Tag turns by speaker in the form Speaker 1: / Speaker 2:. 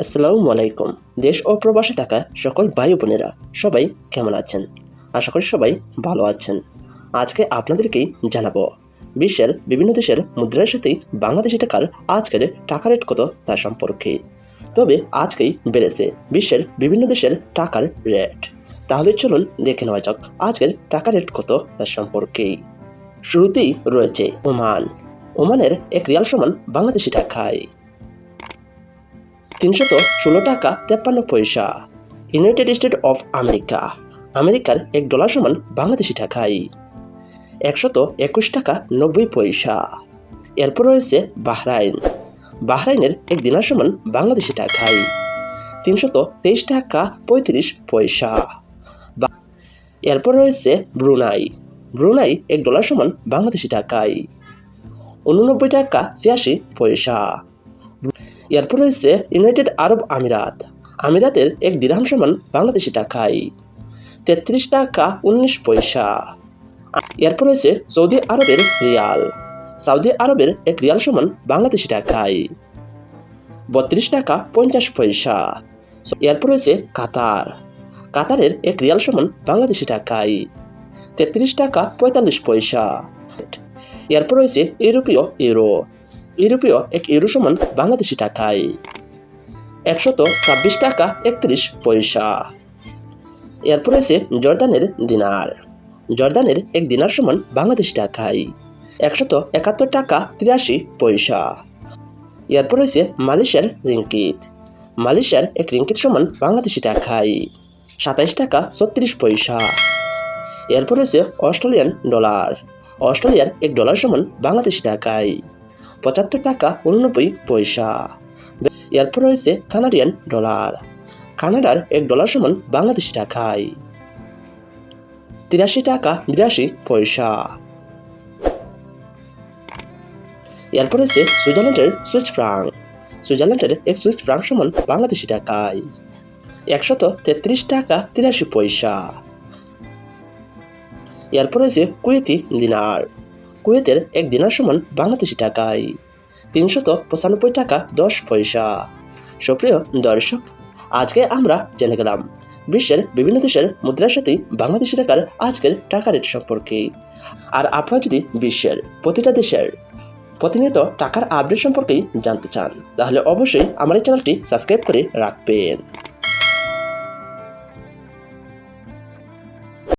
Speaker 1: আসসালামু আলাইকুম। দেশ ও প্রবাসে থাকা সকল ভাই বোনেরা সবাই কেমন আছেন? আশা করি সবাই ভালো আছেন। আজকে আপনাদেরকেই জানাবো বিশ্বের বিভিন্ন দেশের মুদ্রার সাথে বাংলাদেশি টাকার আজকের টাকা রেট কত তা সম্পর্কে। তবে আজকেই বেড়েছে বিশ্বের বিভিন্ন দেশের টাকার রেট। তাহলে চলুন দেখে নেওয়া যাক আজকের টাকা রেট কত তা সম্পর্কে। শুরুতেই রয়েছে ওমান। ওমানের এক রিয়াল সমান বাংলাদেশি টাকায় 316 টাকা 53 পয়সা। United state of America. আমেরিকার $1 সমান বাংলাদেশি টাকায় 121 টাকা 90 পয়সা। এরপর রয়েছে বাহরাইন। বাহরাইনের এক দিনার সমান বাংলাদেশি টাকায় 323 টাকা 35 পয়সা। এরপর রয়েছে ব্রুনাই। ব্রুনাই $1 সমান বাংলাদেশি টাকায় 89 টাকা 86 পয়সা। এরপর রয়েছে ইউনাইটেড আরব আমিরাত। আমিরাতের এক দিরহাম সমান বাংলাদেশি টাকায় 33 টাকা 19 পয়সা। এরপর রয়েছে সৌদি আরবের রিয়াল। সৌদি আরবের এক রিয়াল সমান বাংলাদেশি টাকায় 32 টাকা 50 পয়সা। এরপর রয়েছে কাতার। কাতারের এক রিয়াল সমান বাংলাদেশি টাকায় 33 টাকা 45 পয়সা। এরপর রয়েছে ইউরোপীয় ইউরো। ইউরোপীয় এক ইউরো সমান বাংলাদেশি টাকায় 126 টাকা 31 পয়সা। এরপর রয়েছে জর্দানের দিনার। জর্দানের এক দিনার সমান বাংলাদেশি টাকায় 171 টাকা 83 পয়সা। এরপর রয়েছে মালয়েশিয়ার রিঙ্কিত। মালয়েশিয়ার এক রিঙ্কিত সমান বাংলাদেশি টাকায় 27 টাকা 36 পয়সা। এরপর রয়েছে অস্ট্রেলিয়ান ডলার। অস্ট্রেলিয়ার $1 সমান বাংলাদেশি টাকায় 75 টাকা 89 পয়সা। এরপর রয়েছে কানাডিয়ান ডলার। কানাডার $1 সমান বাংলাদেশি টাকায় 83 টাকা 82 পয়সা। এরপর রয়েছে সুইজারল্যান্ডের সুইস ফ্রাঙ্ক। সুইজারল্যান্ডের এক সুইস ফ্রাঙ্ক সমান বাংলাদেশি টাকায় 133 টাকা 83 পয়সা। এরপর রয়েছে কুয়েতি দিনার। কুয়েতের এক দিনার সমান বাংলাদেশি টাকায় 395 টাকা 10 পয়সা। সুপ্রিয় দর্শক, আজকে আমরা জেনে গেলাম বিশ্বের বিভিন্ন দেশের মুদ্রার সাথে বাংলাদেশি টাকার আজকের টাকা রেট সম্পর্কে। আর আপনারা যদি বিশ্বের প্রতিটা দেশের প্রতিনিয়ত টাকার আপডেট সম্পর্কেই জানতে চান তাহলে অবশ্যই আমার এই চ্যানেলটি সাবস্ক্রাইব করে রাখবেন।